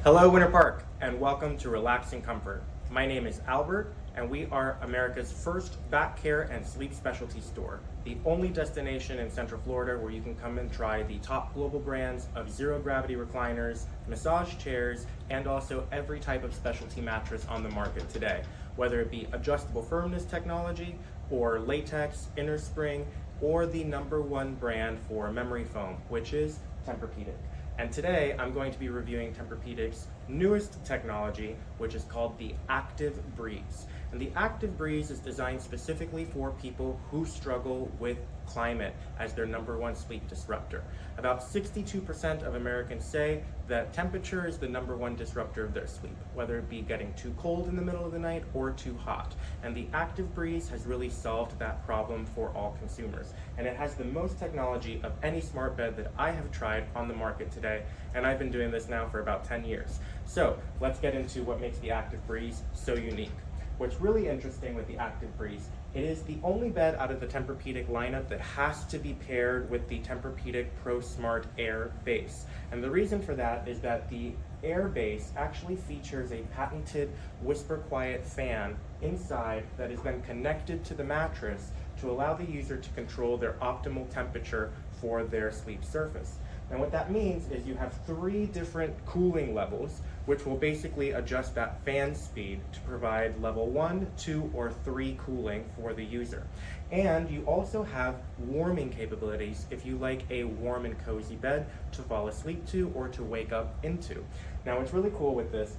Hello, Winter Park, and welcome to Relaxing Comfort. My name is Albert, and we are America's first back care and sleep specialty store, the only destination in Central Florida where you can come and try the top global brands of zero-gravity recliners, massage chairs, and also every type of specialty mattress on the market today, whether it be adjustable firmness technology, or latex, inner spring, or the #1 brand for memory foam, which is Tempur-Pedic. And today I'm going to be reviewing Tempur-Pedic's newest technology, which is called the Active Breeze. And the Active Breeze is designed specifically for people who struggle with climate as their #1 sleep disruptor. About 62% of Americans say that temperature is the #1 disruptor of their sleep, whether it be getting too cold in the middle of the night or too hot. And the Active Breeze has really solved that problem for all consumers. And it has the most technology of any smart bed that I have tried on the market today, and I've been doing this now for about 10 years. So let's get into what makes the Active Breeze so unique. What's really interesting with the Active Breeze, it is the only bed out of the Tempur-Pedic lineup that has to be paired with the Tempur-Pedic Pro Smart Air base. And the reason for that is that the Air base actually features a patented whisper quiet fan inside that is then connected to the mattress to allow the user to control their optimal temperature for their sleep surface. And what that means is you have 3 different cooling levels, which will basically adjust that fan speed to provide level 1, 2, or 3 cooling for the user. And you also have warming capabilities if you like a warm and cozy bed to fall asleep to or to wake up into. Now, what's really cool with this,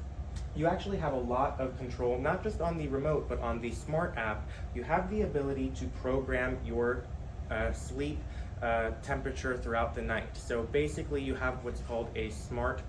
you actually have a lot of control, not just on the remote, but on the smart app. You have the ability to program your sleep temperature throughout the night. So basically you have what's called a smart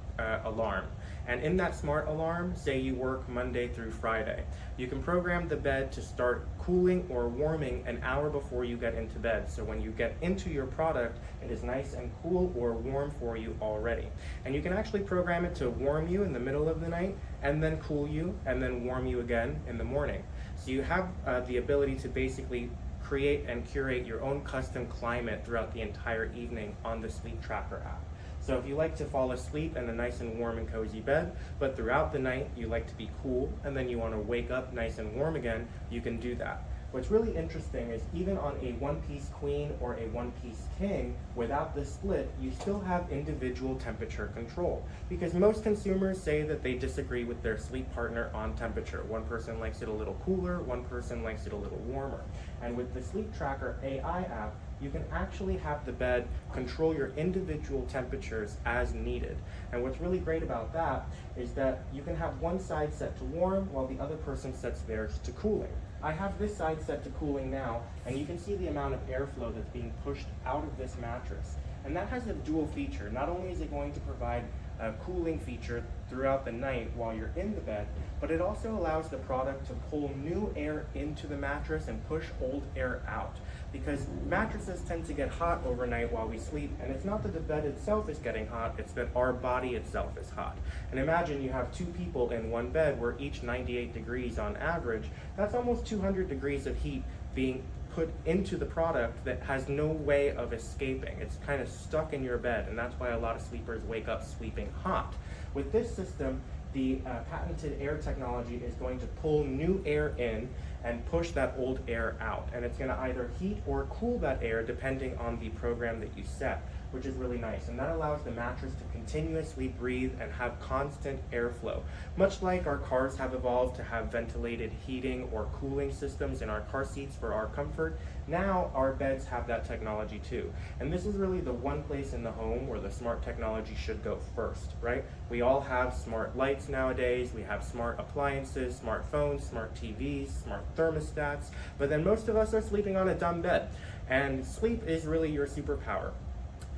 alarm. And in that smart alarm, say you work Monday through Friday, you can program the bed to start cooling or warming an hour before you get into bed. So when you get into your product, it is nice and cool or warm for you already. And you can actually program it to warm you in the middle of the night and then cool you and then warm you again in the morning. So you have the ability to basically create and curate your own custom climate throughout the entire evening on the Sleep Tracker app. So if you like to fall asleep in a nice and warm and cozy bed, but throughout the night you like to be cool and then you want to wake up nice and warm again, you can do that. What's really interesting is even on a one-piece queen or a one-piece king, without the split, you still have individual temperature control. Because most consumers say that they disagree with their sleep partner on temperature. One person likes it a little cooler, one person likes it a little warmer. And with the Sleep Tracker AI app, you can actually have the bed control your individual temperatures as needed. And what's really great about that is that you can have one side set to warm while the other person sets theirs to cooling. I have this side set to cooling now, and you can see the amount of airflow that's being pushed out of this mattress. And that has a dual feature. Not only is it going to provide a cooling feature throughout the night while you're in the bed, but it also allows the product to pull new air into the mattress and push old air out. Because mattresses tend to get hot overnight while we sleep, and it's not that the bed itself is getting hot, it's that our body itself is hot. And imagine you have 2 people in one bed, we're each 98 degrees on average. That's almost 200 degrees of heat being put into the product that has no way of escaping. It's kind of stuck in your bed, and that's why a lot of sleepers wake up sleeping hot. With this system, the patented air technology is going to pull new air in and push that old air out. And it's going to either heat or cool that air depending on the program that you set, which is really nice. And that allows the mattress to continuously breathe and have constant airflow. Much like our cars have evolved to have ventilated heating or cooling systems in our car seats for our comfort, now our beds have that technology too. And this is really the one place in the home where the smart technology should go first, right? We all have smart lights nowadays, we have smart appliances, smartphones, smart TVs, smart thermostats, but then most of us are sleeping on a dumb bed. And sleep is really your superpower.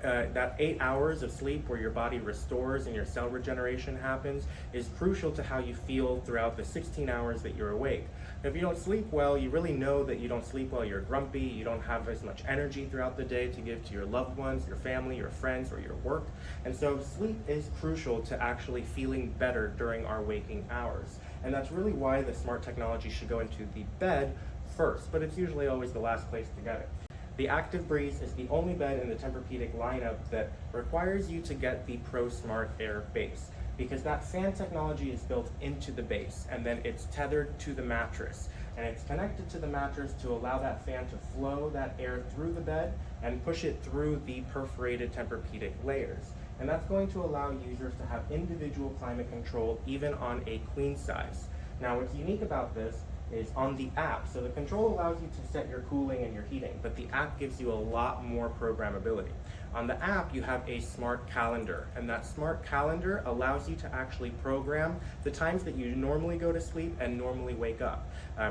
That 8 hours of sleep where your body restores and your cell regeneration happens is crucial to how you feel throughout the 16 hours that you're awake. If you don't sleep well, you really know that you don't sleep well, you're grumpy, you don't have as much energy throughout the day to give to your loved ones, your family, your friends, or your work. And so sleep is crucial to actually feeling better during our waking hours. And that's really why the smart technology should go into the bed first, but it's usually always the last place to get it. The Active Breeze is the only bed in the Tempur-Pedic lineup that requires you to get the Pro Smart Air base. because that fan technology is built into the base, and then it's tethered to the mattress. And it's connected to the mattress to allow that fan to flow that air through the bed and push it through the perforated Tempur-Pedic layers. And that's going to allow users to have individual climate control even on a queen size. Now, what's unique about this is on the app. So the control allows you to set your cooling and your heating, but the app gives you a lot more programmability. On the app, you have a smart calendar, and that smart calendar allows you to actually program the times that you normally go to sleep and normally wake up.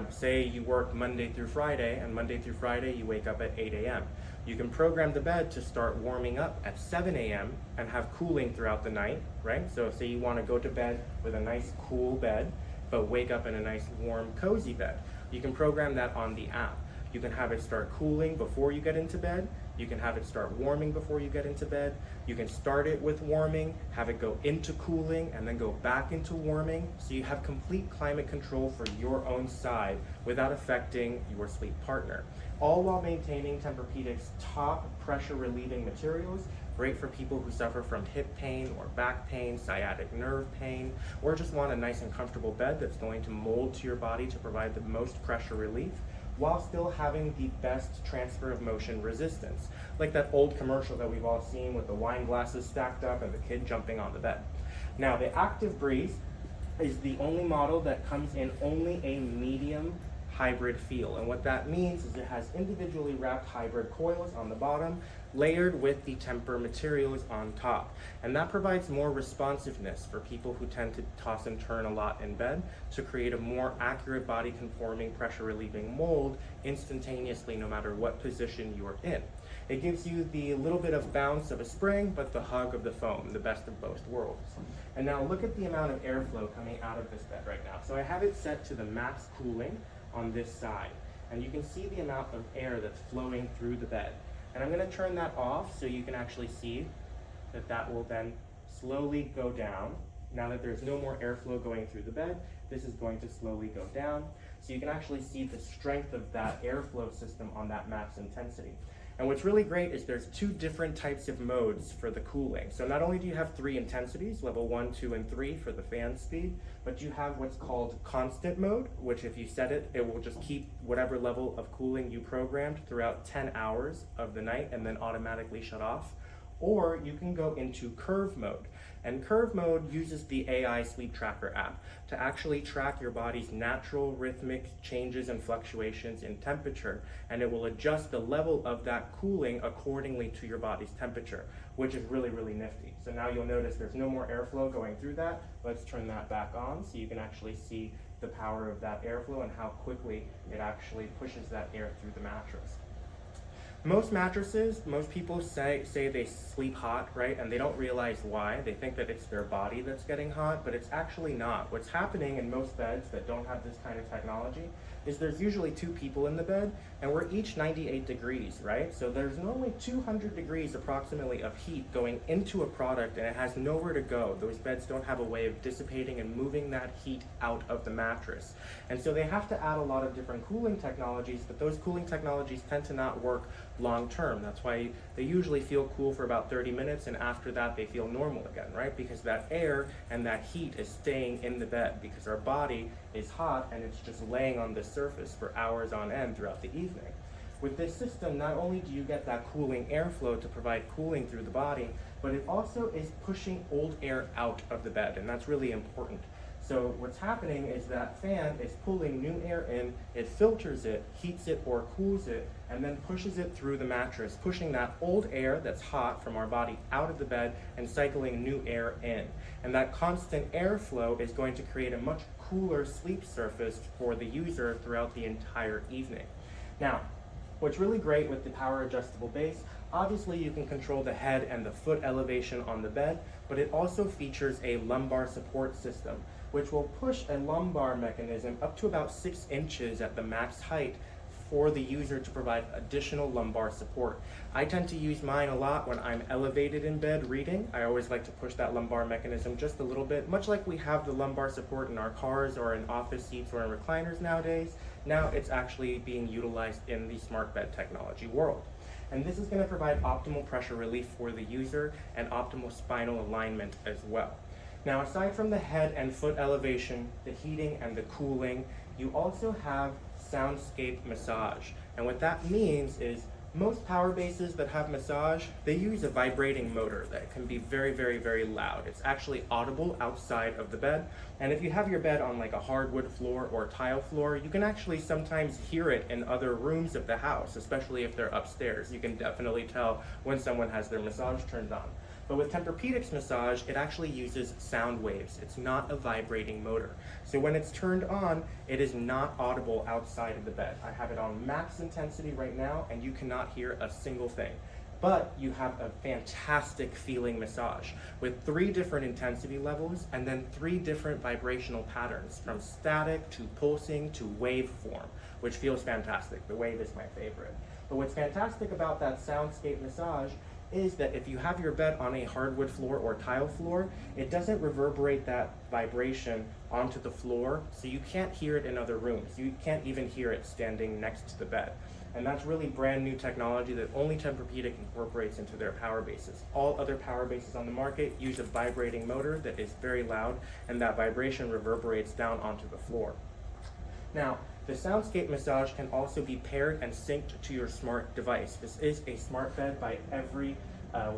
Say you work Monday through Friday, and Monday through Friday you wake up at 8 a.m. You can program the bed to start warming up at 7 a.m. and have cooling throughout the night, right? So say you want to go to bed with a nice cool bed, but wake up in a nice warm cozy bed. You can program that on the app. You can have it start cooling before you get into bed. You can have it start warming before you get into bed. You can start it with warming, have it go into cooling, and then go back into warming. So you have complete climate control for your own side without affecting your sleep partner. All while maintaining Tempur-Pedic's top pressure relieving materials, great for people who suffer from hip pain or back pain, sciatic nerve pain, or just want a nice and comfortable bed that's going to mold to your body to provide the most pressure relief, while still having the best transfer of motion resistance, like that old commercial that we've all seen with the wine glasses stacked up and the kid jumping on the bed. Now, the Active Breeze is the only model that comes in only a medium hybrid feel, and what that means is it has individually wrapped hybrid coils on the bottom, layered with the Tempur materials on top, and that provides more responsiveness for people who tend to toss and turn a lot in bed to create a more accurate body conforming pressure relieving mold instantaneously no matter what position you're in. It gives you the little bit of bounce of a spring but the hug of the foam, the best of both worlds. And now look at the amount of airflow coming out of this bed right now. So I have it set to the max cooling on this side, and you can see the amount of air that's flowing through the bed. And I'm going to turn that off so you can actually see that that will then slowly go down. Now that there's no more airflow going through the bed, this is going to slowly go down. So you can actually see the strength of that airflow system on that max intensity. And what's really great is there's two different types of modes for the cooling. So not only do you have 3 intensities, level 1, 2, and 3 for the fan speed, but you have what's called constant mode, which if you set it, it will just keep whatever level of cooling you programmed throughout 10 hours of the night and then automatically shut off. Or you can go into curve mode. And curve mode uses the AI Sleep Tracker app to actually track your body's natural rhythmic changes and fluctuations in temperature, and it will adjust the level of that cooling accordingly to your body's temperature, which is really, really nifty. So now you'll notice there's no more airflow going through that. Let's turn that back on so you can actually see the power of that airflow and how quickly it actually pushes that air through the mattress. Most mattresses, most people say they sleep hot, right? And they don't realize why. They think that it's their body that's getting hot, but it's actually not. What's happening in most beds that don't have this kind of technology is there's usually 2 people in the bed, and we're each 98 degrees, right? So there's normally 200 degrees approximately of heat going into a product, and it has nowhere to go. Those beds don't have a way of dissipating and moving that heat out of the mattress. And so they have to add a lot of different cooling technologies, but those cooling technologies tend to not work long term. That's why they usually feel cool for about 30 minutes, and after that they feel normal again, right? Because that air and that heat is staying in the bed because our body is hot and it's just laying on the surface for hours on end throughout the evening. With this system, not only do you get that cooling airflow to provide cooling through the body, but it also is pushing old air out of the bed, and that's really important. So what's happening is that fan is pulling new air in, it filters it, heats it or cools it, and then pushes it through the mattress, pushing that old air that's hot from our body out of the bed and cycling new air in. And that constant airflow is going to create a much cooler sleep surface for the user throughout the entire evening. Now, what's really great with the power adjustable base, obviously you can control the head and the foot elevation on the bed, but it also features a lumbar support system, which will push a lumbar mechanism up to about 6 inches at the max height for the user to provide additional lumbar support. I tend to use mine a lot when I'm elevated in bed reading. I always like to push that lumbar mechanism just a little bit, much like we have the lumbar support in our cars or in office seats or in recliners nowadays. Now it's actually being utilized in the smart bed technology world. And this is going to provide optimal pressure relief for the user and optimal spinal alignment as well. Now, aside from the head and foot elevation, the heating and the cooling, you also have soundscape massage. And what that means is most power bases that have massage, they use a vibrating motor that can be very, very, very loud. It's actually audible outside of the bed. And if you have your bed on like a hardwood floor or tile floor, you can actually sometimes hear it in other rooms of the house, especially if they're upstairs. You can definitely tell when someone has their massage turned on. But with Tempur-Pedic's massage, it actually uses sound waves. It's not a vibrating motor. So when it's turned on, it is not audible outside of the bed. I have it on max intensity right now, and you cannot hear a single thing. But you have a fantastic feeling massage with 3 different intensity levels and then 3 different vibrational patterns, from static to pulsing to waveform, which feels fantastic. The wave is my favorite. But what's fantastic about that soundscape massage is that if you have your bed on a hardwood floor or tile floor, it doesn't reverberate that vibration onto the floor, so you can't hear it in other rooms. You can't even hear it standing next to the bed. And that's really brand new technology that only Tempur-Pedic incorporates into their power bases. All other power bases on the market use a vibrating motor that is very loud, and that vibration reverberates down onto the floor. Now, the soundscape massage can also be paired and synced to your smart device. This is a smart bed by every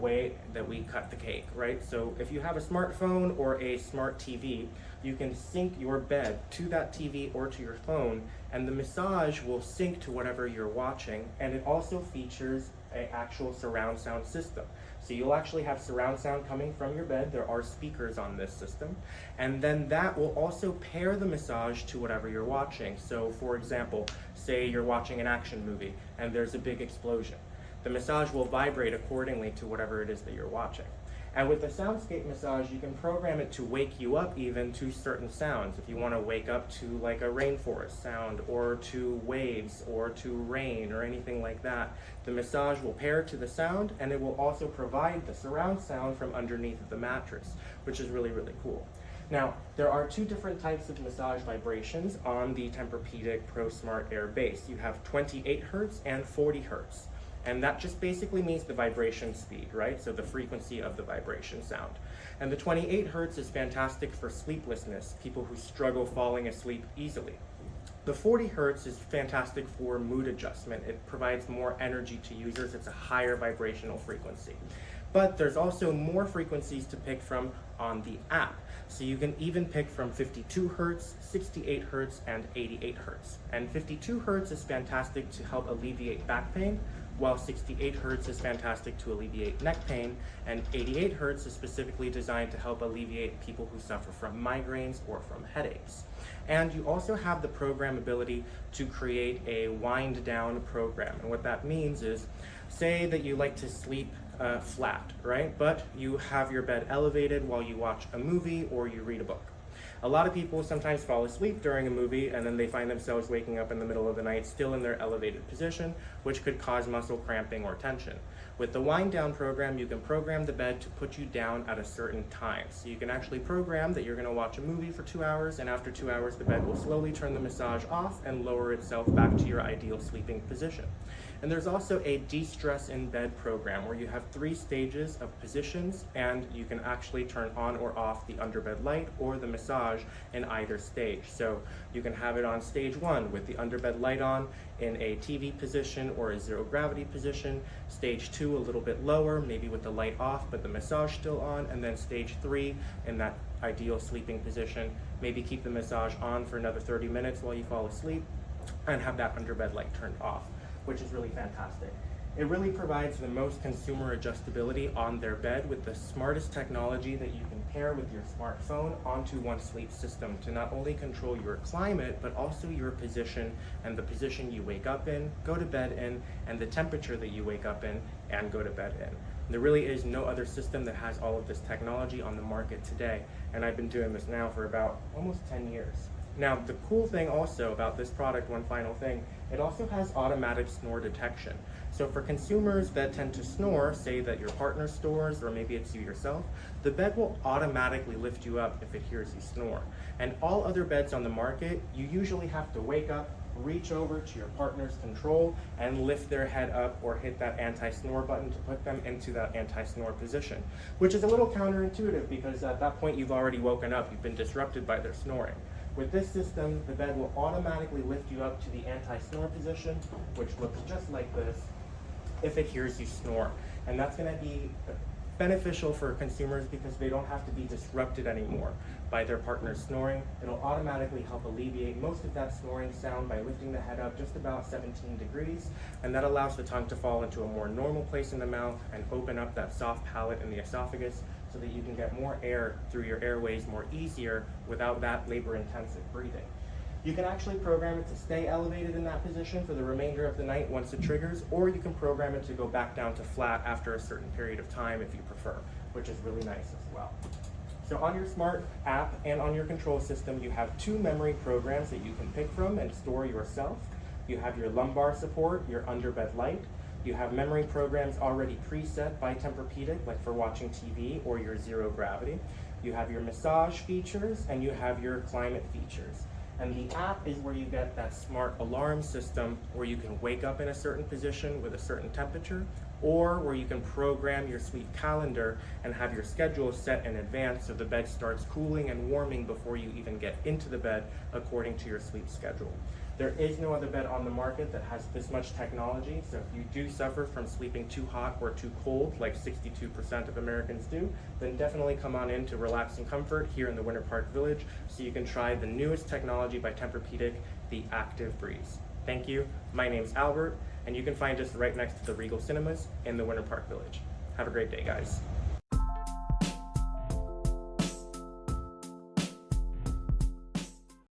way that we cut the cake, right? So if you have a smartphone or a smart TV, you can sync your bed to that TV or to your phone, and the massage will sync to whatever you're watching, and it also features an actual surround sound system. So you'll actually have surround sound coming from your bed. There are speakers on this system. And then that will also pair the massage to whatever you're watching. So for example, say you're watching an action movie and there's a big explosion. The massage will vibrate accordingly to whatever it is that you're watching. And with the soundscape massage, you can program it to wake you up even to certain sounds. If you want to wake up to like a rainforest sound, or to waves, or to rain, or anything like that, the massage will pair to the sound, and it will also provide the surround sound from underneath the mattress, which is really, really cool. Now, there are 2 different types of massage vibrations on the Tempur-Pedic Pro Smart Air base. You have 28 Hertz and 40 Hertz. And that just basically means the vibration speed, right? So the frequency of the vibration sound. And the 28 Hertz is fantastic for sleeplessness, people who struggle falling asleep easily. The 40 Hertz is fantastic for mood adjustment. It provides more energy to users. It's a higher vibrational frequency. But there's also more frequencies to pick from on the app. So you can even pick from 52 Hertz, 68 Hertz, and 88 Hertz. And 52 Hertz is fantastic to help alleviate back pain, while 68 Hertz is fantastic to alleviate neck pain, and 88 Hertz is specifically designed to help alleviate people who suffer from migraines or from headaches. And you also have the programmability to create a wind down program. And what that means is, say that you like to sleep flat, right? But you have your bed elevated while you watch a movie or you read a book. A lot of people sometimes fall asleep during a movie, and then they find themselves waking up in the middle of the night still in their elevated position, which could cause muscle cramping or tension. With the wind down program, you can program the bed to put you down at a certain time. So you can actually program that you're going to watch a movie for 2 hours, and after 2 hours the bed will slowly turn the massage off and lower itself back to your ideal sleeping position. And there's also a de-stress in bed program where you have 3 stages of positions, and you can actually turn on or off the underbed light or the massage in either stage. So you can have it on stage 1 with the underbed light on in a TV position or a 0 gravity position, stage 2 a little bit lower, maybe with the light off but the massage still on, and then stage 3 in that ideal sleeping position. Maybe keep the massage on for another 30 minutes while you fall asleep and have that underbed light turned off, which is really fantastic. It really provides the most consumer adjustability on their bed with the smartest technology that you can pair with your smartphone onto one sleep system to not only control your climate, but also your position and the position you wake up in, go to bed in, and the temperature that you wake up in and go to bed in. There really is no other system that has all of this technology on the market today, and I've been doing this now for about almost 10 years. Now, the cool thing also about this product, one final thing, it also has automatic snore detection. So for consumers that tend to snore, say that your partner snores or maybe it's you yourself, the bed will automatically lift you up if it hears you snore. And all other beds on the market, you usually have to wake up reach over to your partner's control and lift their head up or hit that anti-snore button to put them into that anti-snore position, which is a little counterintuitive because at that point you've already woken up, you've been disrupted by their snoring. With this system, the bed will automatically lift you up to the anti-snore position, which looks just like this, if it hears you snore. And that's going to be beneficial for consumers because they don't have to be disrupted anymore by their partner's snoring. It'll automatically help alleviate most of that snoring sound by lifting the head up just about 17 degrees, and that allows the tongue to fall into a more normal place in the mouth and open up that soft palate in the esophagus so that you can get more air through your airways more easier without that labor-intensive breathing. You can actually program it to stay elevated in that position for the remainder of the night once it triggers, or you can program it to go back down to flat after a certain period of time if you prefer, which is really nice as well. So on your smart app and on your control system, you have 2 memory programs that you can pick from and store yourself. You have your lumbar support, your underbed light. You have memory programs already preset by Tempur-Pedic, like for watching TV or your zero gravity. You have your massage features and you have your climate features. And the app is where you get that smart alarm system where you can wake up in a certain position with a certain temperature, or where you can program your sleep calendar and have your schedule set in advance so the bed starts cooling and warming before you even get into the bed according to your sleep schedule. There is no other bed on the market that has this much technology, so if you do suffer from sleeping too hot or too cold, like 62% of Americans do, then definitely come on in to Relax and Comfort here in the Winter Park Village so you can try the newest technology by Tempur-Pedic, the Active Breeze. Thank you. My name's Albert, and you can find us right next to the Regal Cinemas in the Winter Park Village. Have a great day, guys.